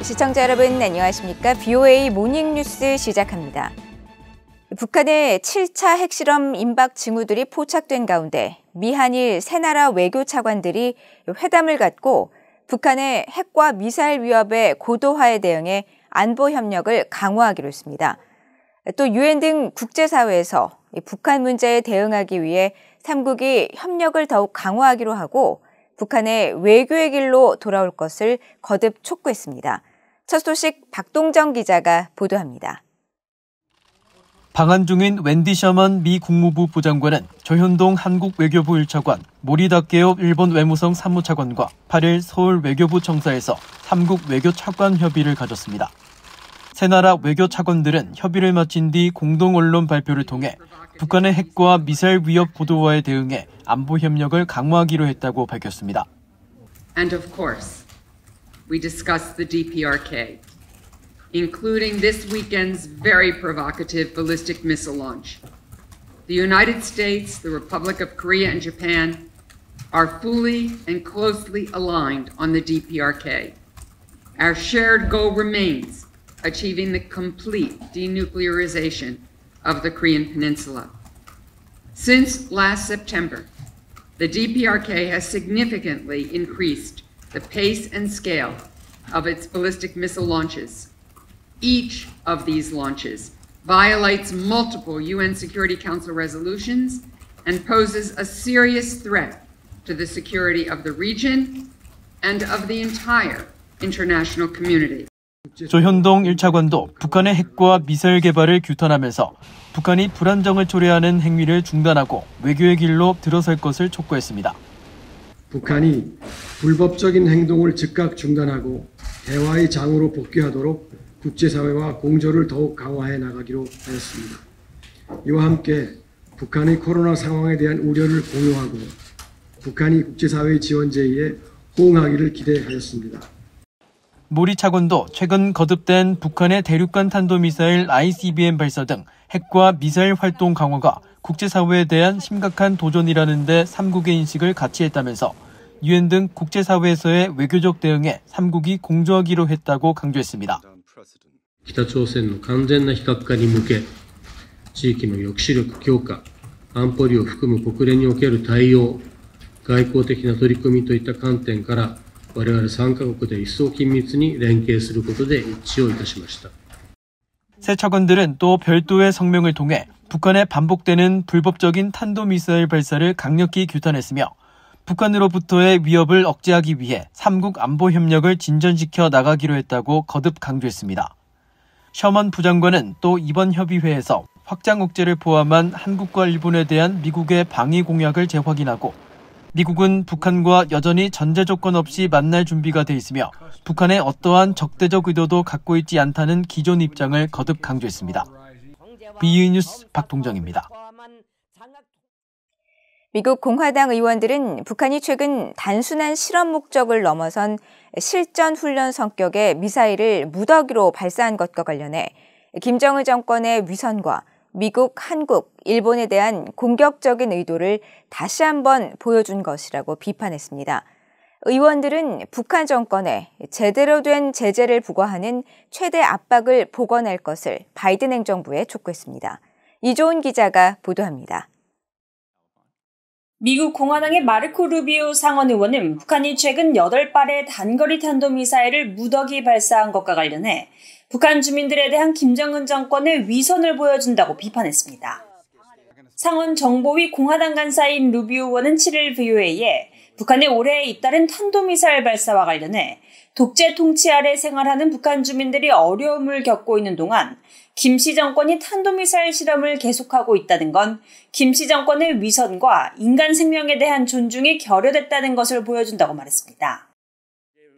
시청자 여러분 안녕하십니까? BOA 모닝뉴스 시작합니다. 북한의 7차 핵실험 임박 징후들이 포착된 가운데 미한일 세 나라 외교 차관들이 회담을 갖고 북한의 핵과 미사일 위협의 고도화에 대응해 안보 협력을 강화하기로 했습니다. 또 유엔 등 국제사회에서 북한 문제에 대응하기 위해 3국이 협력을 더욱 강화하기로 하고 북한의 외교의 길로 돌아올 것을 거듭 촉구했습니다. 첫 소식 박동정 기자가 보도합니다. 방한 중인 웬디 셔먼 미 국무부 부장관은 조현동 한국 외교부 1차관, 모리다 게옵 일본 외무성 사무차관과 8일 서울 외교부 청사에서 3국 외교 차관 협의를 가졌습니다. 세 나라 외교 차관들은 협의를 마친 뒤 공동 언론 발표를 통해 북한의 핵과 미사일 위협 고도화에 대응해 안보 협력을 강화하기로 했다고 밝혔습니다. And of course, we discussed the DPRK, including this weekend's very provocative ballistic missile launch. The United States, the Republic of Korea, and Japan are fully and closely aligned on the DPRK. Our shared goal remains achieving the complete denuclearization of the Korean Peninsula. Since last September, the DPRK has significantly increased the pace and scale of its ballistic missile launches. Each of these launches violates multiple UN Security Council resolutions and poses a serious threat to the security of the region and of the entire international community. 조현동 1차관도 북한의 핵과 미사일 개발을 규탄하면서 북한이 불안정을 초래하는 행위를 중단하고 외교의 길로 들어설 것을 촉구했습니다. 북한이 불법적인 행동을 즉각 중단하고 대화의 장으로 복귀하도록 국제사회와 공조를 더욱 강화해 나가기로 하였습니다. 이와 함께 북한의 코로나 상황에 대한 우려를 공유하고 북한이 국제사회의 지원 제의에 호응하기를 기대하였습니다. 모리 차관도 최근 거듭된 북한의 대륙간 탄도미사일 ICBM 발사 등 핵과 미사일 활동 강화가 국제사회에 대한 심각한 도전이라는 데 3국의 인식을 같이 했다면서 유엔 등 국제사회에서의 외교적 대응에 3국이 공조하기로 했다고 강조했습니다. 北朝鮮の完全な非核化に向け、地域の抑止力強化、安保理を含む国連における対応、外交的な取り組みといった観点から、我々3カ国で一層緊密に連携することで一致をいたしました。 새 차관들은 또 별도의 성명을 통해 북한의 반복되는 불법적인 탄도미사일 발사를 강력히 규탄했으며 북한으로부터의 위협을 억제하기 위해 3국 안보 협력을 진전시켜 나가기로 했다고 거듭 강조했습니다. 셔먼 부장관은 또 이번 협의회에서 확장 억제를 포함한 한국과 일본에 대한 미국의 방위 공약을 재확인하고 미국은 북한과 여전히 전제 조건 없이 만날 준비가 돼 있으며 북한의 어떠한 적대적 의도도 갖고 있지 않다는 기존 입장을 거듭 강조했습니다. BOA 뉴스 박동정입니다. 미국 공화당 의원들은 북한이 최근 단순한 실험 목적을 넘어선 실전 훈련 성격의 미사일을 무더기로 발사한 것과 관련해 김정은 정권의 위선과 미국, 한국, 일본에 대한 공격적인 의도를 다시 한번 보여준 것이라고 비판했습니다. 의원들은 북한 정권에 제대로 된 제재를 부과하는 최대 압박을 복원할 것을 바이든 행정부에 촉구했습니다. 이조은 기자가 보도합니다. 미국 공화당의 마르코 루비오 상원 의원은 북한이 최근 8발의 단거리 탄도미사일을 무더기 발사한 것과 관련해 북한 주민들에 대한 김정은 정권의 위선을 보여준다고 비판했습니다. 상원 정보위 공화당 간사인 루비오 의원은 7일 VOA에 북한의 올해에 잇따른 탄도미사일 발사와 관련해 독재 통치 아래 생활하는 북한 주민들이 어려움을 겪고 있는 동안 김씨 정권이 탄도미사일 실험을 계속하고 있다는 건 김씨 정권의 위선과 인간 생명에 대한 존중이 결여됐다는 것을 보여준다고 말했습니다.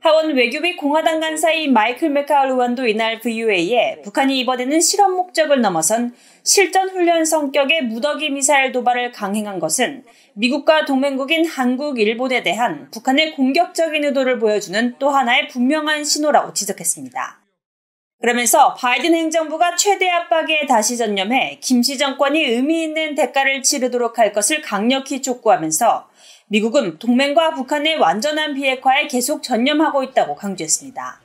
하원 외교비 공화당 간사인 마이클 메카울 의원도 이날 VOA에 북한이 이번에는 실험 목적을 넘어선 실전 훈련 성격의 무더기 미사일 도발을 강행한 것은 미국과 동맹국인 한국, 일본에 대한 북한의 공격적인 의도를 보여주는 또 하나의 분명한 신호라고 지적했습니다. 그러면서 바이든 행정부가 최대 압박에 다시 전념해 김씨 정권이 의미 있는 대가를 치르도록 할 것을 강력히 촉구하면서 미국은 동맹과 북한의 완전한 비핵화에 계속 전념하고 있다고 강조했습니다.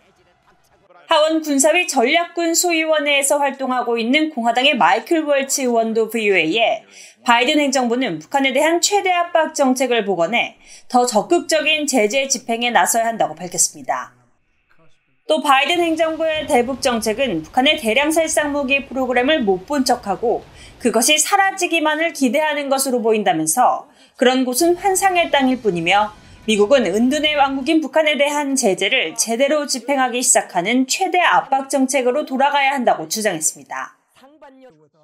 하원 군사위 전략군 소위원회에서 활동하고 있는 공화당의 마이클 월츠 의원도 VOA에 바이든 행정부는 북한에 대한 최대 압박 정책을 복원해 더 적극적인 제재 집행에 나서야 한다고 밝혔습니다. 또 바이든 행정부의 대북 정책은 북한의 대량 살상 무기 프로그램을 못 본 척하고 그것이 사라지기만을 기대하는 것으로 보인다면서 그런 곳은 환상의 땅일 뿐이며 미국은 은둔의 왕국인 북한에 대한 제재를 제대로 집행하기 시작하는 최대 압박 정책으로 돌아가야 한다고 주장했습니다.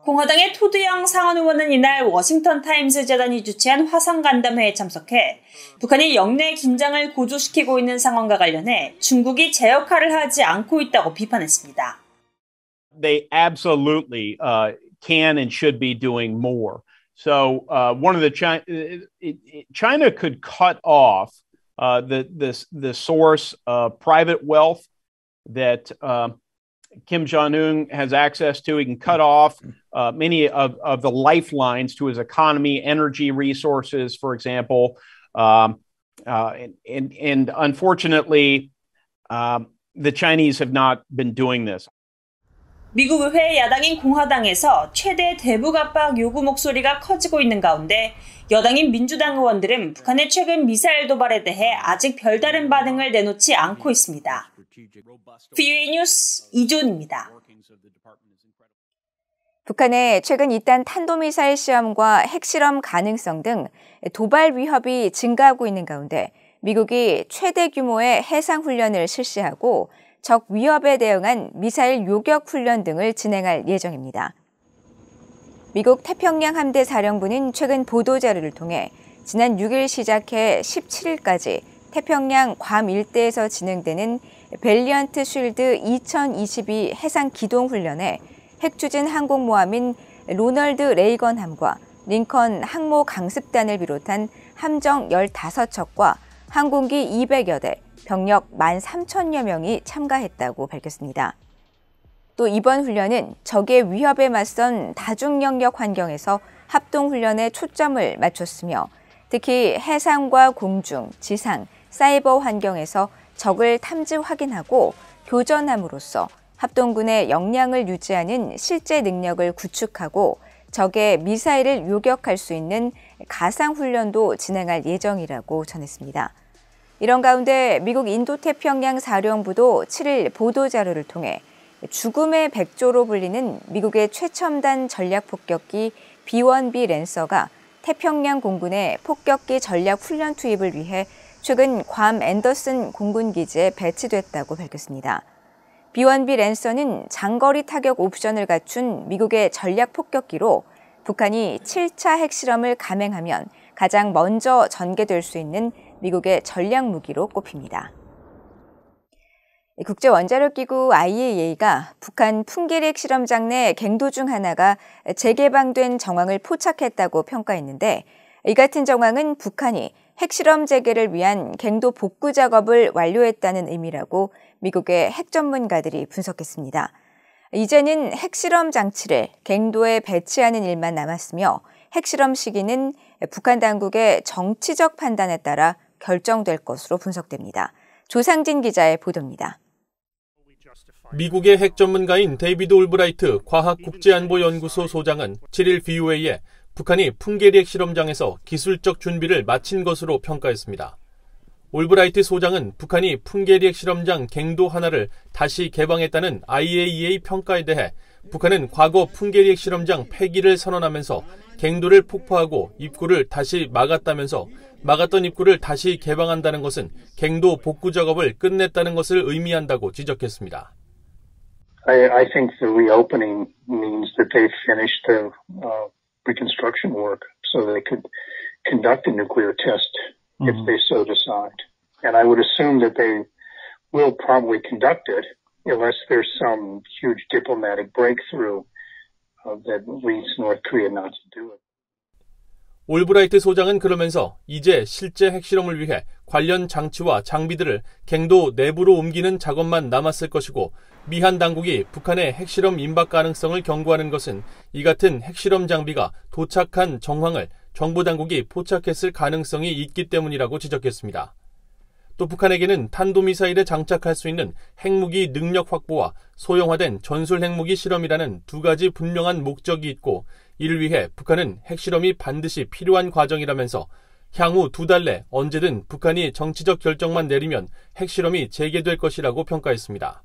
공화당의 토드영 상원 의원은 이날 워싱턴 타임스 재단이 주최한 화상 간담회에 참석해 북한이 영내 긴장을 고조시키고 있는 상황과 관련해 중국이 제 역할을 하지 않고 있다고 비판했습니다. They absolutely can and should be doing more. So one of the China could cut off the source of private wealth that Kim Jong-un has access to. He can cut off many of the lifelines to his economy, energy resources, for example. And unfortunately, the Chinese have not been doing this. 미국 의회 야당인 공화당에서 최대 대북 압박 요구 목소리가 커지고 있는 가운데 여당인 민주당 의원들은 북한의 최근 미사일 도발에 대해 아직 별다른 반응을 내놓지 않고 있습니다. VOA 뉴스 이존입니다. 북한의 최근 잇단 탄도미사일 시험과 핵실험 가능성 등 도발 위협이 증가하고 있는 가운데 미국이 최대 규모의 해상훈련을 실시하고 적 위협에 대응한 미사일 요격 훈련 등을 진행할 예정입니다. 미국 태평양 함대 사령부는 최근 보도자료를 통해 지난 6일 시작해 17일까지 태평양 괌 일대에서 진행되는 밸리언트 쉴드 2022 해상 기동 훈련에 핵추진 항공모함인 로널드 레이건함과 링컨 항모 강습단을 비롯한 함정 15척과 항공기 200여 대, 병력 13,000여 명이 참가했다고 밝혔습니다. 또 이번 훈련은 적의 위협에 맞선 다중영역 환경에서 합동훈련에 초점을 맞췄으며 특히 해상과 공중, 지상, 사이버 환경에서 적을 탐지 확인하고 교전함으로써 합동군의 역량을 유지하는 실제 능력을 구축하고 적의 미사일을 요격할 수 있는 가상훈련도 진행할 예정이라고 전했습니다. 이런 가운데 미국 인도태평양 사령부도 7일 보도자료를 통해 죽음의 백조로 불리는 미국의 최첨단 전략폭격기 B-1B 랜서가 태평양 공군의 폭격기 전략 훈련 투입을 위해 최근 괌 앤더슨 공군기지에 배치됐다고 밝혔습니다. B-1B 랜서는 장거리 타격 옵션을 갖춘 미국의 전략 폭격기로 북한이 7차 핵실험을 감행하면 가장 먼저 전개될 수 있는 미국의 전략 무기로 꼽힙니다. 국제원자력기구 IAEA가 북한 풍계리 핵실험장 내 갱도 중 하나가 재개방된 정황을 포착했다고 평가했는데 이 같은 정황은 북한이 핵실험 재개를 위한 갱도 복구 작업을 완료했다는 의미라고 미국의 핵 전문가들이 분석했습니다. 이제는 핵실험 장치를 갱도에 배치하는 일만 남았으며 핵실험 시기는 북한 당국의 정치적 판단에 따라 결정될 것으로 분석됩니다. 조상진 기자의 보도입니다. 미국의 핵 전문가인 데이비드 올브라이트 과학국제안보연구소 소장은 7일 VOA에 북한이 풍계리 핵실험장에서 기술적 준비를 마친 것으로 평가했습니다. 올브라이트 소장은 북한이 풍계리 핵실험장 갱도 하나를 다시 개방했다는 IAEA 평가에 대해 북한은 과거 풍계리 핵실험장 폐기를 선언하면서 갱도를 폭파하고 입구를 다시 막았다면서 막았던 입구를 다시 개방한다는 것은 갱도 복구 작업을 끝냈다는 것을 의미한다고 지적했습니다. I think the reopening means that they've finished the reconstruction work so they could conduct a nuclear test if they so decide. And I would assume that they will probably conduct it unless there's some huge diplomatic breakthrough that leads North Korea not to do it. 올브라이트 소장은 그러면서 이제 실제 핵실험을 위해 관련 장치와 장비들을 갱도 내부로 옮기는 작업만 남았을 것이고 미한 당국이 북한의 핵실험 임박 가능성을 경고하는 것은 이 같은 핵실험 장비가 도착한 정황을 정부 당국이 포착했을 가능성이 있기 때문이라고 지적했습니다. 또 북한에게는 탄도미사일에 장착할 수 있는 핵무기 능력 확보와 소형화된 전술 핵무기 실험이라는 두 가지 분명한 목적이 있고 이를 위해 북한은 핵실험이 반드시 필요한 과정이라면서 향후 2달 내 언제든 북한이 정치적 결정만 내리면 핵실험이 재개될 것이라고 평가했습니다.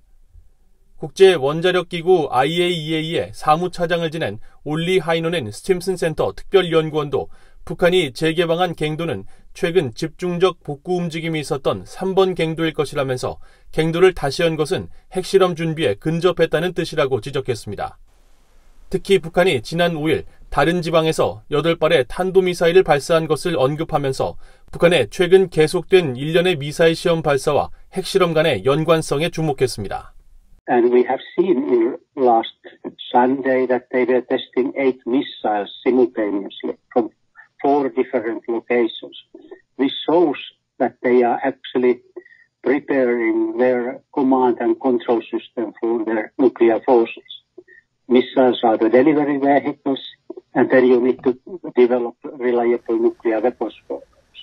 국제원자력기구 IAEA의 사무차장을 지낸 올리 하이노넨 스팀슨 센터 특별연구원도 북한이 재개방한 갱도는 최근 집중적 복구 움직임이 있었던 3번 갱도일 것이라면서 갱도를 다시 연 것은 핵실험 준비에 근접했다는 뜻이라고 지적했습니다. 특히 북한이 지난 5일 다른 지방에서 8발의 탄도미사일을 발사한 것을 언급하면서 북한의 최근 계속된 일련의 미사일 시험 발사와 핵실험 간의 연관성에 주목했습니다. And we have seen in last Sunday that they were testing 8 missiles simultaneously from 4 different locations. This shows that they are actually preparing their command and control system for their nuclear forces. Missiles are the delivery vehicles, and then you need to develop reliable nuclear weapons programs.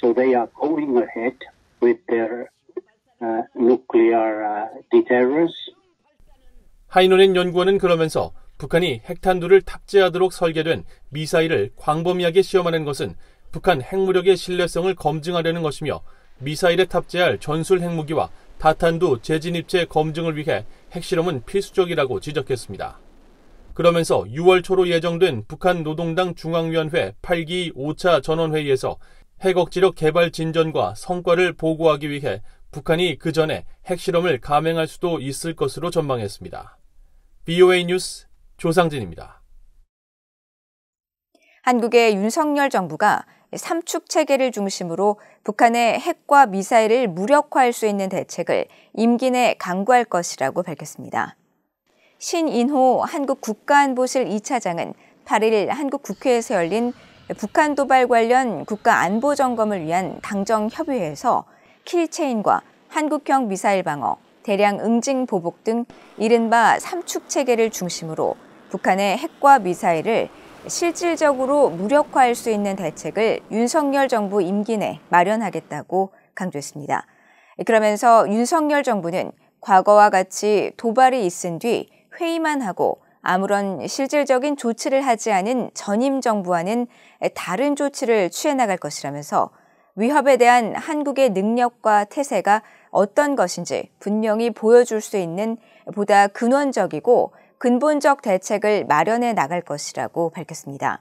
So they are going ahead with their nuclear deterrence. 하이노넨 연구원은 그러면서 북한이 핵탄두를 탑재하도록 설계된 미사일을 광범위하게 시험하는 것은 북한 핵무력의 신뢰성을 검증하려는 것이며 미사일에 탑재할 전술 핵무기와 다탄두 재진입체 검증을 위해 핵실험은 필수적이라고 지적했습니다. 그러면서 6월 초로 예정된 북한 노동당 중앙위원회 8기 5차 전원회의에서 핵억지력 개발 진전과 성과를 보고하기 위해 북한이 그 전에 핵실험을 감행할 수도 있을 것으로 전망했습니다. VOA 뉴스 조상진입니다. 한국의 윤석열 정부가 삼축 체계를 중심으로 북한의 핵과 미사일을 무력화할 수 있는 대책을 임기 내 강구할 것이라고 밝혔습니다. 신인호 한국 국가안보실 2차장은 8일 한국 국회에서 열린 북한 도발 관련 국가안보점검을 위한 당정협의회에서 킬체인과 한국형 미사일 방어, 대량 응징 보복 등 이른바 삼축 체계를 중심으로 북한의 핵과 미사일을 실질적으로 무력화할 수 있는 대책을 윤석열 정부 임기 내 마련하겠다고 강조했습니다. 그러면서 윤석열 정부는 과거와 같이 도발이 있은 뒤 회의만 하고 아무런 실질적인 조치를 하지 않은 전임 정부와는 다른 조치를 취해 나갈 것이라면서 위협에 대한 한국의 능력과 태세가 어떤 것인지 분명히 보여줄 수 있는 보다 근원적이고 근본적 대책을 마련해 나갈 것이라고 밝혔습니다.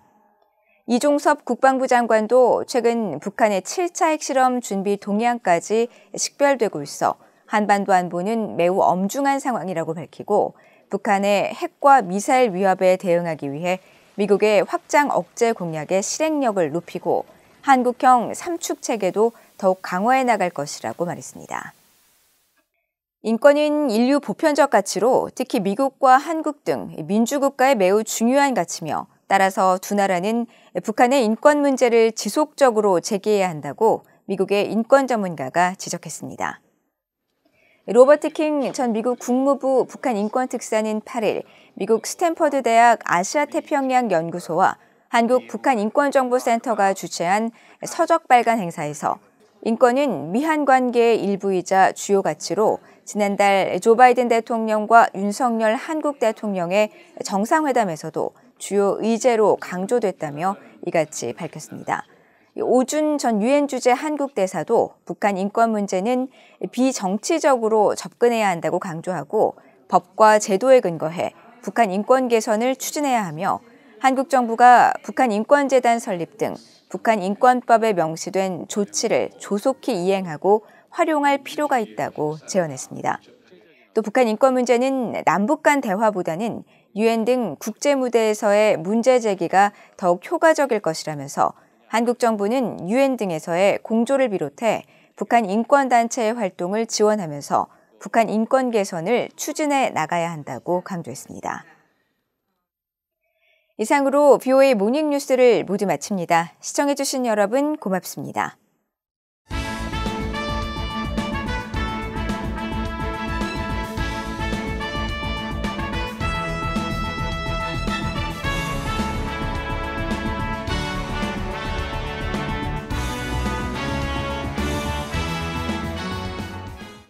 이종섭 국방부 장관도 최근 북한의 7차 핵실험 준비 동향까지 식별되고 있어 한반도 안보는 매우 엄중한 상황이라고 밝히고 북한의 핵과 미사일 위협에 대응하기 위해 미국의 확장 억제 공약의 실행력을 높이고 한국형 삼축 체계도 더욱 강화해 나갈 것이라고 말했습니다. 인권은 인류 보편적 가치로 특히 미국과 한국 등 민주국가에 매우 중요한 가치며 따라서 두 나라는 북한의 인권 문제를 지속적으로 제기해야 한다고 미국의 인권 전문가가 지적했습니다. 로버트 킹 전 미국 국무부 북한 인권 특사는 8일 미국 스탠퍼드 대학 아시아태평양 연구소와 한국 북한인권정보센터가 주최한 서적 발간 행사에서 인권은 미한 관계의 일부이자 주요 가치로 지난달 조 바이든 대통령과 윤석열 한국 대통령의 정상회담에서도 주요 의제로 강조됐다며 이같이 밝혔습니다. 오준 전 유엔 주재 한국 대사도 북한 인권 문제는 비정치적으로 접근해야 한다고 강조하고 법과 제도에 근거해 북한 인권 개선을 추진해야 하며 한국 정부가 북한인권재단 설립 등 북한인권법에 명시된 조치를 조속히 이행하고 활용할 필요가 있다고 제언했습니다. 또 북한 인권 문제는 남북 간 대화보다는 유엔 등 국제 무대에서의 문제 제기가 더욱 효과적일 것이라면서 한국 정부는 유엔 등에서의 공조를 비롯해 북한 인권단체의 활동을 지원하면서 북한 인권 개선을 추진해 나가야 한다고 강조했습니다. 이상으로 VOA 모닝뉴스를 모두 마칩니다. 시청해주신 여러분 고맙습니다.